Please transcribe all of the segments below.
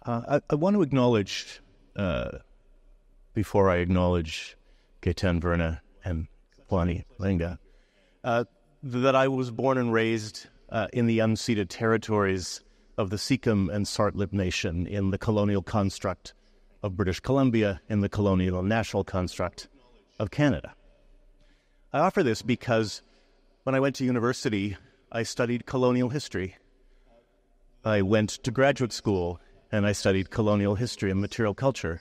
I want to acknowledge, before I acknowledge Ketan Verna and Kapwani Kiwanga, that I was born and raised in the unceded territories of the Sikkim and Sartlip Nation in the colonial construct of British Columbia, in the colonial and national construct of Canada. I offer this because when I went to university, I studied colonial history. I went to graduate school and I studied colonial history and material culture.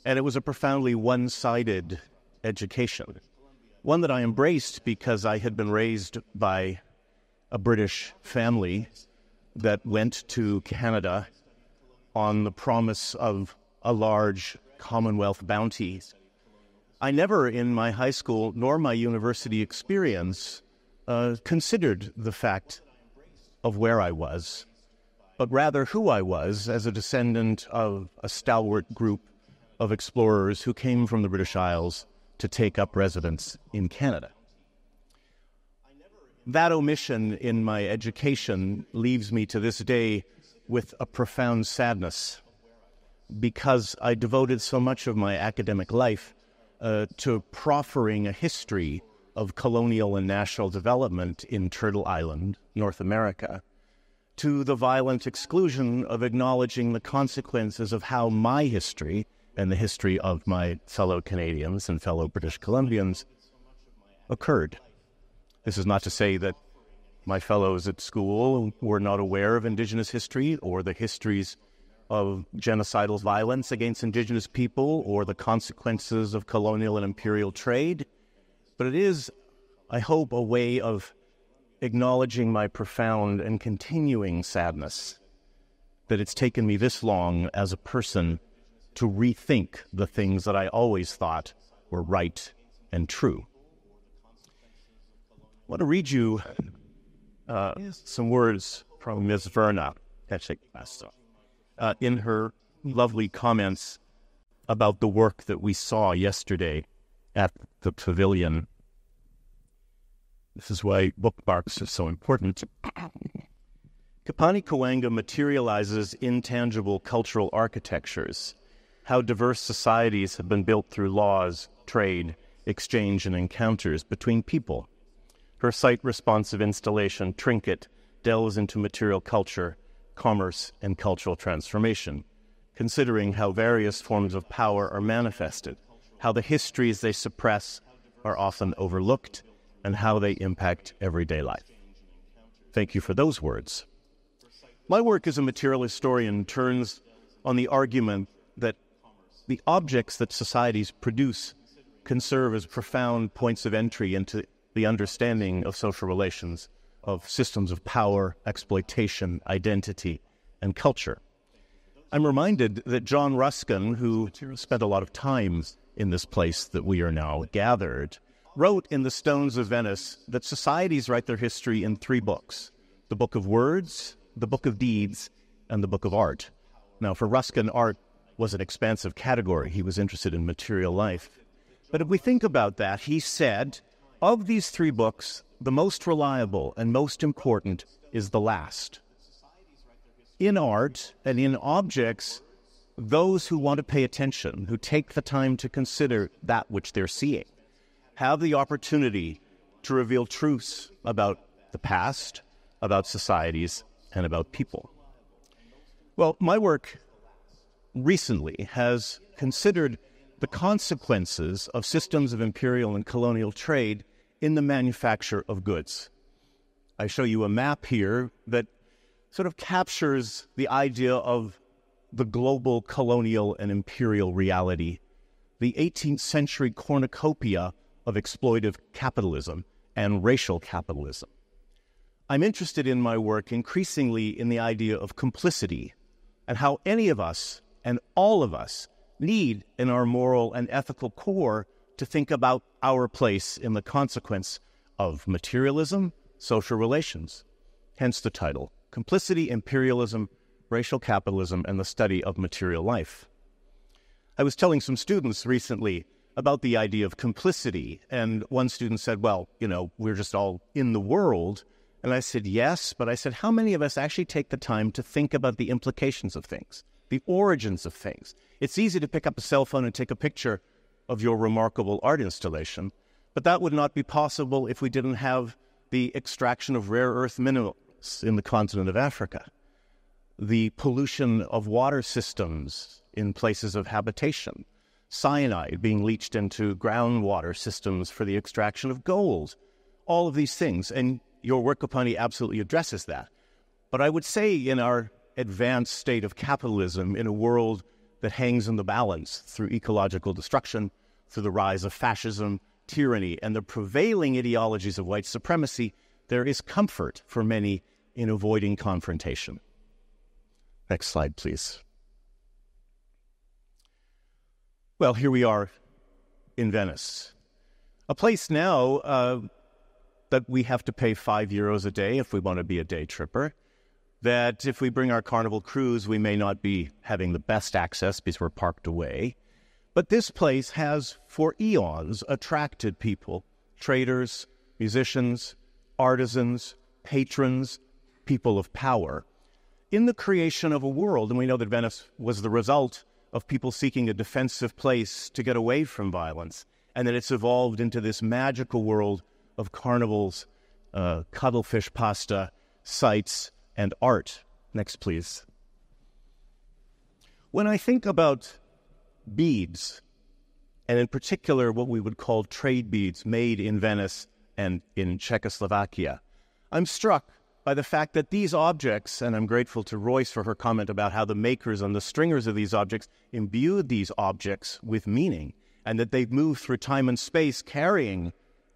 And it was a profoundly one-sided education, one that I embraced because I had been raised by a British family that went to Canada on the promise of a large Commonwealth bounty. I never in my high school nor my university experience considered the fact of where I was, but rather who I was as a descendant of a stalwart group of explorers who came from the British Isles to take up residence in Canada. That omission in my education leaves me to this day with a profound sadness because I devoted so much of my academic life to proffering a history of colonial and national development in Turtle Island, North America, to the violent exclusion of acknowledging the consequences of how my history and the history of my fellow Canadians and fellow British Columbians occurred. This is not to say that my fellows at school were not aware of Indigenous history or the histories of genocidal violence against Indigenous people or the consequences of colonial and imperial trade, but it is, I hope, a way of acknowledging my profound and continuing sadness that it's taken me this long as a person to rethink the things that I always thought were right and true. I want to read you some words from Ms. Verna in her lovely comments about the work that we saw yesterday at the pavilion. This is why bookmarks are so important. Kapwani Kiwanga materializes intangible cultural architectures, how diverse societies have been built through laws, trade, exchange, and encounters between people. Her site-responsive installation, Trinket, delves into material culture, commerce, and cultural transformation, considering how various forms of power are manifested, how the histories they suppress are often overlooked, and how they impact everyday life. Thank you for those words. My work as a material historian turns on the argument that the objects that societies produce can serve as profound points of entry into the understanding of social relations, of systems of power, exploitation, identity, and culture. I'm reminded that John Ruskin, who spent a lot of time in this place that we are now gathered, wrote in The Stones of Venice that societies write their history in 3 books: the Book of Words, the Book of Deeds, and the Book of Art. Now, for Ruskin, art was an expansive category. He was interested in material life. But if we think about that, he said, of these 3 books, the most reliable and most important is the last. In art and in objects, those who want to pay attention, who take the time to consider that which they're seeing, have the opportunity to reveal truths about the past, about societies, and about people. Well, my work recently has considered the consequences of systems of imperial and colonial trade in the manufacture of goods. I show you a map here that sort of captures the idea of the global colonial and imperial reality, the 18th century cornucopia of exploitive capitalism and racial capitalism. I'm interested in my work increasingly in the idea of complicity and how any of us and all of us need in our moral and ethical core to think about our place in the consequence of materialism, social relations. Hence the title, Complicity, Imperialism, Racial Capitalism, and the Study of Material Life. I was telling some students recently about the idea of complicity, and one student said, well, we're just all in the world. And I said, yes, but I said, how many of us actually take the time to think about the implications of things? the origins of things. It's easy to pick up a cell phone and take a picture of your remarkable art installation, but that would not be possible if we didn't have the extraction of rare earth minerals in the continent of Africa, the pollution of water systems in places of habitation, cyanide being leached into groundwater systems for the extraction of gold, all of these things. And your work, Kapwani, absolutely addresses that. But I would say in our advanced state of capitalism, in a world that hangs in the balance through ecological destruction, through the rise of fascism, tyranny, and the prevailing ideologies of white supremacy, there is comfort for many in avoiding confrontation. Next slide, please. Well, here we are in Venice, a place now that we have to pay €5 a day if we want to be a day tripper, that if we bring our Carnival cruise, we may not be having the best access because we're parked away. But this place has, for eons, attracted people, traders, musicians, artisans, patrons, people of power, in the creation of a world. And we know that Venice was the result of people seeking a defensive place to get away from violence, and that it's evolved into this magical world of carnivals, cuttlefish pasta, sights, and art. Next, please. When I think about beads, and in particular what we would call trade beads made in Venice and in Czechoslovakia, I'm struck by the fact that these objects, and I'm grateful to Royce for her comment about how the makers and the stringers of these objects imbued these objects with meaning, and that they've moved through time and space carrying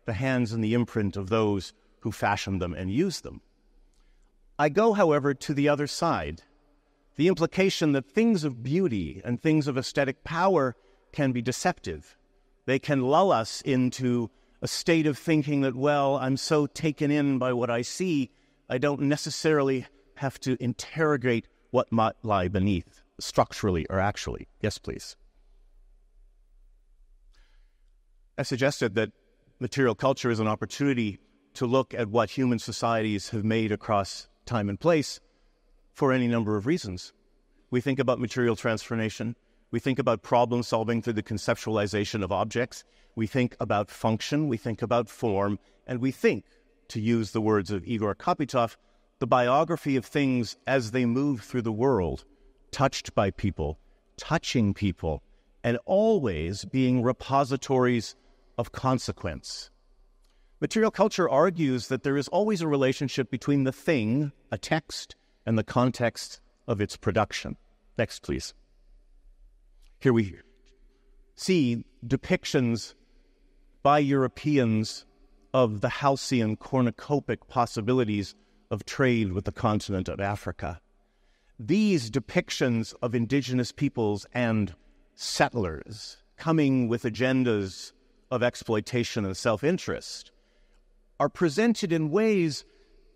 the hands and the imprint of those who fashioned them and used them. I go, however, to the other side, the implication that things of beauty and things of aesthetic power can be deceptive. They can lull us into a state of thinking that, well, I'm so taken in by what I see, I don't necessarily have to interrogate what might lie beneath, structurally or actually. Yes, please. I suggested that material culture is an opportunity to look at what human societies have made across time and place for any number of reasons. We think about material transformation. We think about problem solving through the conceptualization of objects. We think about function. We think about form. And we think, to use the words of Igor Kapitov, the biography of things as they move through the world, touched by people, touching people, and always being repositories of consequence. Material culture argues that there is always a relationship between the thing, a text, and the context of its production. Next, please. Here we see depictions by Europeans of the halcyon cornucopic possibilities of trade with the continent of Africa. These depictions of indigenous peoples and settlers coming with agendas of exploitation and self-interest are presented in ways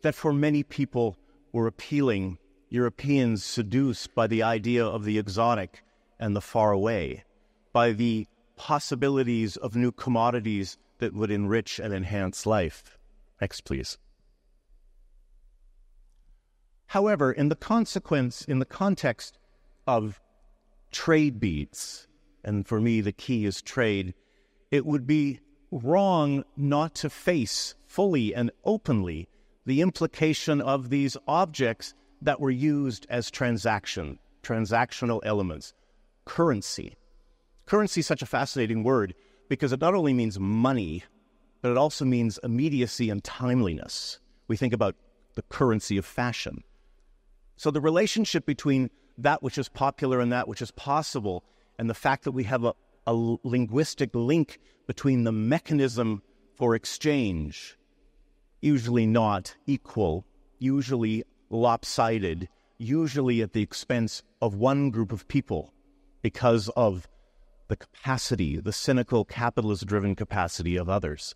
that for many people were appealing. Europeans seduced by the idea of the exotic and the far away, by the possibilities of new commodities that would enrich and enhance life. Next, please. However, in the context of trade beads, and for me the key is trade, it would be wrong not to face fully and openly the implication of these objects that were used as transactional elements. Currency. Currency is such a fascinating word because it not only means money, but it also means immediacy and timeliness. We think about the currency of fashion. So the relationship between that which is popular and that which is possible, and the fact that we have a linguistic link between the mechanism for exchange, usually not equal, usually lopsided, usually at the expense of one group of people because of the capacity, the cynical, capitalist-driven capacity of others.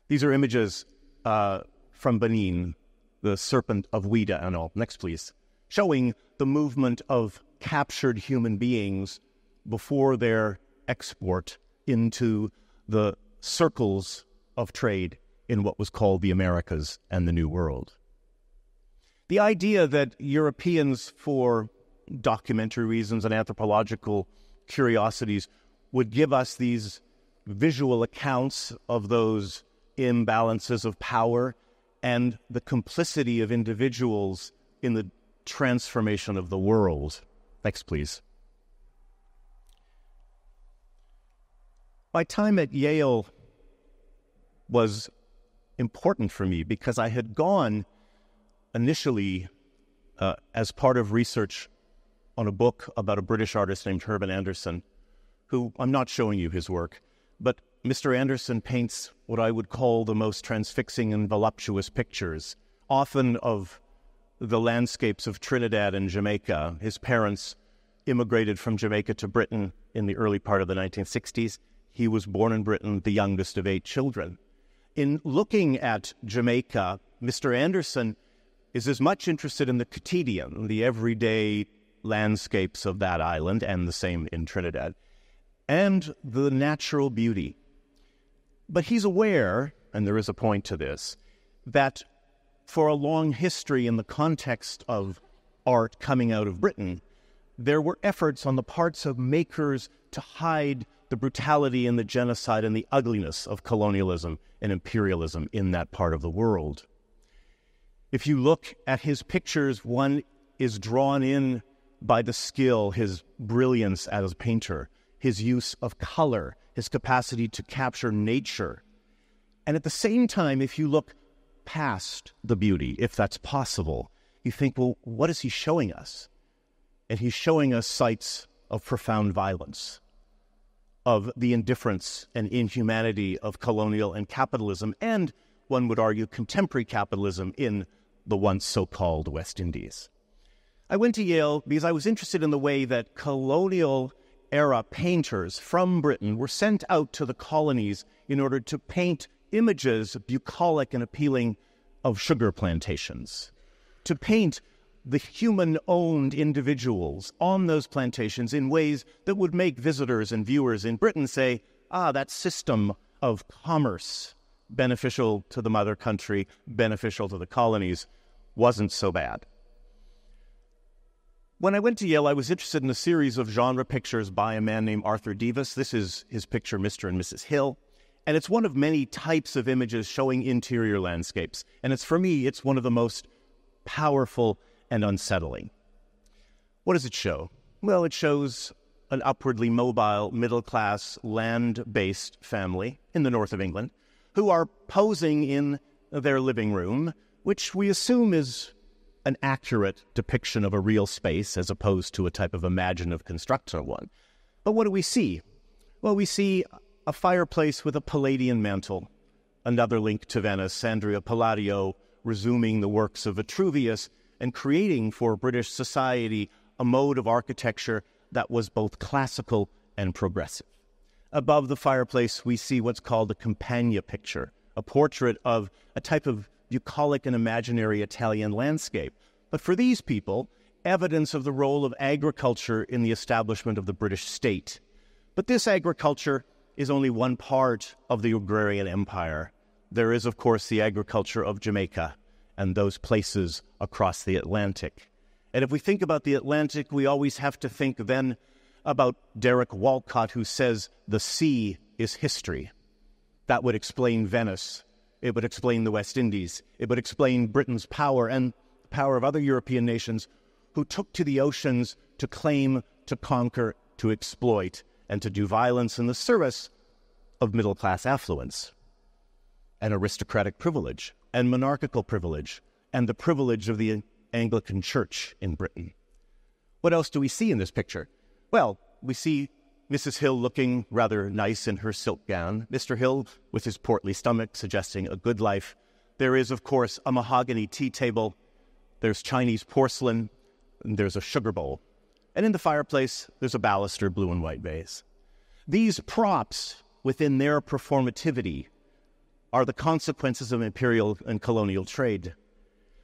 These are images from Benin, the serpent of Ouida and all. Next, please. Showing the movement of captured human beings before their export into the circles of trade in what was called the Americas and the New World. The idea that Europeans for documentary reasons and anthropological curiosities, would give us these visual accounts of those imbalances of power and the complicity of individuals in the transformation of the world. Next, please. My time at Yale was important for me because I had gone initially as part of research on a book about a British artist named Herman Anderson, who, I'm not showing you his work, but Mr. Anderson paints what I would call the most transfixing and voluptuous pictures, often of the landscapes of Trinidad and Jamaica. His parents immigrated from Jamaica to Britain in the early part of the 1960s. He was born in Britain, the youngest of 8 children. In looking at Jamaica, Mr. Anderson is as much interested in the quotidian, the everyday landscapes of that island, and the same in Trinidad, and the natural beauty. But he's aware, and there is a point to this, that for a long history in the context of art coming out of Britain, there were efforts on the parts of makers to hide the brutality and the genocide and the ugliness of colonialism and imperialism in that part of the world. If you look at his pictures, one is drawn in by the skill, his brilliance as a painter, his use of color, his capacity to capture nature. And at the same time, if you look past the beauty, if that's possible, you think, well, what is he showing us? And he's showing us sites of profound violence, of the indifference and inhumanity of colonial and capitalism, and one would argue contemporary capitalism in the once so-called West Indies. I went to Yale because I was interested in the way that colonial-era painters from Britain were sent out to the colonies in order to paint images, bucolic and appealing, of sugar plantations, to paint the human-owned individuals on those plantations in ways that would make visitors and viewers in Britain say, that system of commerce, beneficial to the mother country, beneficial to the colonies, wasn't so bad. When I went to Yale, I was interested in a series of genre pictures by a man named Arthur Davis. This is his picture, Mr. and Mrs. Hill. And it's one of many types of images showing interior landscapes. And for me, it's one of the most powerful and unsettling. What does it show? Well, it shows an upwardly mobile, middle-class, land-based family in the north of England who are posing in their living room, which we assume is an accurate depiction of a real space as opposed to a type of imaginative constructor one. But what do we see? Well, we see a fireplace with a Palladian mantle, another link to Venice, Andrea Palladio resuming the works of Vitruvius and creating for British society a mode of architecture that was both classical and progressive. Above the fireplace, we see what's called a Campagna picture, a portrait of a type of bucolic and imaginary Italian landscape. But for these people, evidence of the role of agriculture in the establishment of the British state. But this agriculture is only one part of the agrarian empire. There is, of course, the agriculture of Jamaica and those places across the Atlantic. And if we think about the Atlantic, we always have to think then about Derek Walcott, who says the sea is history. That would explain Venice. It would explain the West Indies. It would explain Britain's power and the power of other European nations who took to the oceans to claim, to conquer, to exploit, and to do violence in the service of middle-class affluence and aristocratic privilege and monarchical privilege and the privilege of the Anglican Church in Britain. What else do we see in this picture? Well, we see Mrs. Hill looking rather nice in her silk gown, Mr. Hill with his portly stomach suggesting a good life. There is, of course, a mahogany tea table. There's Chinese porcelain, and there's a sugar bowl. And in the fireplace, there's a baluster blue and white vase. These props, within their performativity, are the consequences of imperial and colonial trade.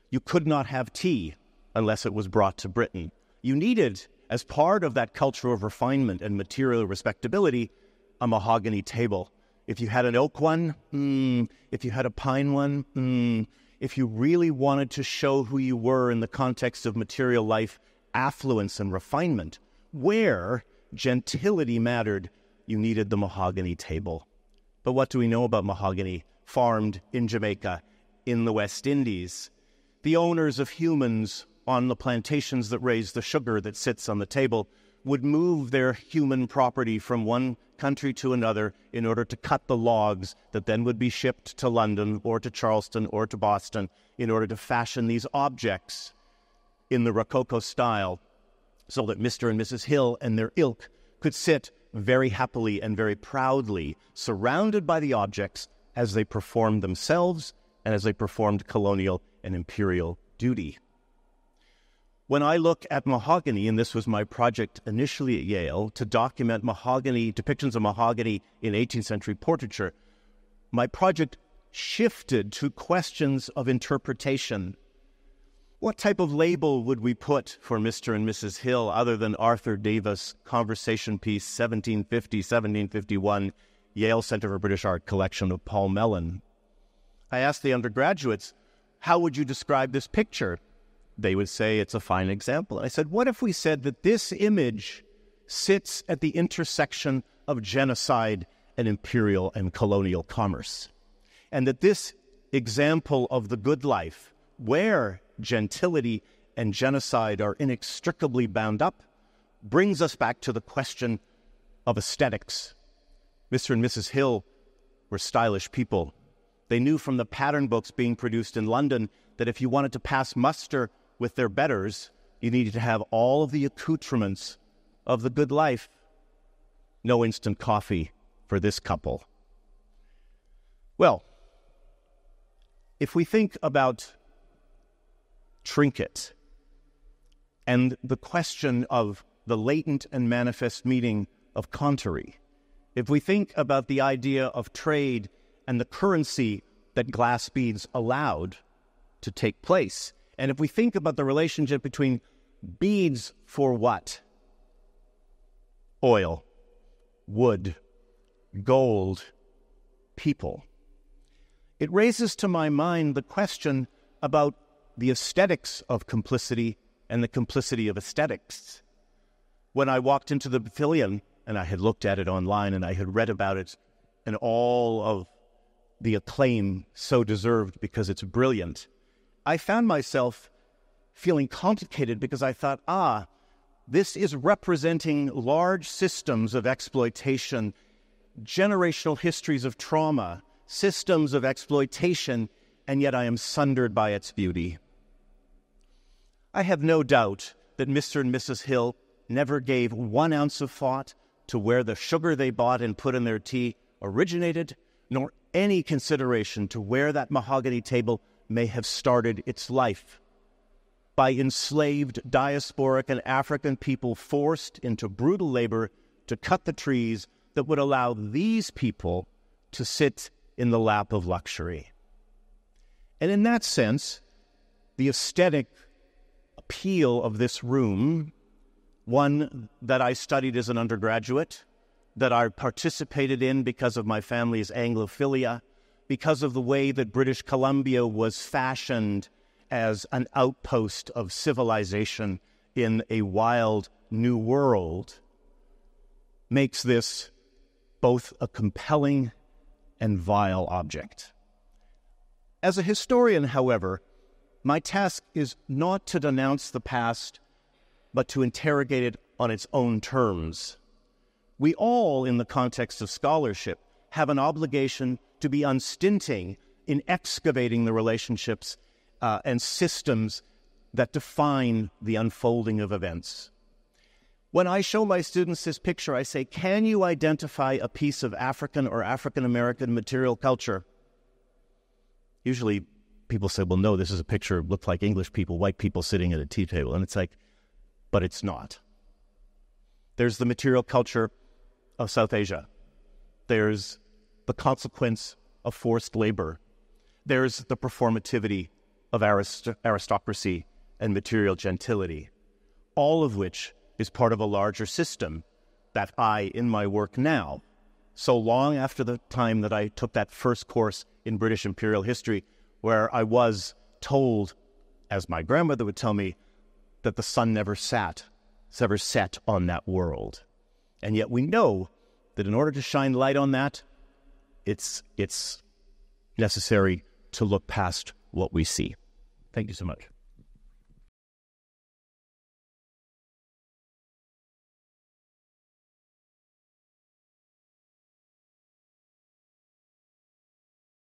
You could not have tea unless it was brought to Britain. You needed, as part of that culture of refinement and material respectability, a mahogany table. If you had an oak one, if you had a pine one, if you really wanted to show who you were in the context of material life affluence and refinement. Where gentility mattered, you needed the mahogany table. But what do we know about mahogany? Farmed in Jamaica, in the West Indies. The owners of humans on the plantations that raise the sugar that sits on the table would move their human property from one country to another in order to cut the logs that then would be shipped to London or to Charleston or to Boston in order to fashion these objects in the Rococo style so that Mr. and Mrs. Hill and their ilk could sit very happily and very proudly surrounded by the objects as they performed themselves and as they performed colonial and imperial duty. When I look at mahogany, and this was my project initially at Yale, to document mahogany, depictions of mahogany in 18th century portraiture, my project shifted to questions of interpretation. What type of label would we put for Mr. and Mrs. Hill other than Arthur Davis' conversation piece, 1750-1751, Yale Center for British Art collection of Paul Mellon? I asked the undergraduates, how would you describe this picture? They would say it's a fine example. And I said, what if we said that this image sits at the intersection of genocide and imperial and colonial commerce? And that this example of the good life, where gentility and genocide are inextricably bound up, brings us back to the question of aesthetics. Mr. and Mrs. Hill were stylish people. They knew from the pattern books being produced in London that if you wanted to pass muster with their betters, you needed to have all of the accoutrements of the good life. No instant coffee for this couple. Well, if we think about Trinket and the question of the latent and manifest meaning of contouri, if we think about the idea of trade and the currency that glass beads allowed to take place, and if we think about the relationship between beads for what? Oil, wood, gold, people. It raises to my mind the question about the aesthetics of complicity and the complicity of aesthetics. When I walked into the pavilion, and I had looked at it online and I had read about it and all of the acclaim so deserved because it's brilliant, I found myself feeling complicated because I thought, this is representing large systems of exploitation, generational histories of trauma, systems of exploitation, and yet I am sundered by its beauty. I have no doubt that Mr. and Mrs. Hill never gave 1 ounce of thought to where the sugar they bought and put in their tea originated, nor any consideration to where that mahogany table may have started its life, by enslaved diasporic and African people forced into brutal labor to cut the trees that would allow these people to sit in the lap of luxury. And in that sense, the aesthetic appeal of this room, one that I studied as an undergraduate, that I participated in because of my family's Anglophilia, because of the way that British Columbia was fashioned as an outpost of civilization in a wild new world, makes this both a compelling and vile object. As a historian, however, my task is not to denounce the past, but to interrogate it on its own terms. We all, in the context of scholarship, have an obligation to be unstinting in excavating the relationships and systems that define the unfolding of events. When I show my students this picture, I say, can you identify a piece of African or African-American material culture? Usually people say, well, no, this is a picture, looked like English people, white people sitting at a tea table. And it's like, but it's not. There's the material culture of South Asia. There's the consequence of forced labor. There's the performativity of aristocracy and material gentility, all of which is part of a larger system that I, in my work now, so long after the time that I took that first course in British imperial history, where I was told, as my grandmother would tell me, that the sun never set on that world. And yet we know that in order to shine light on that, it's necessary to look past what we see. Thank you so much.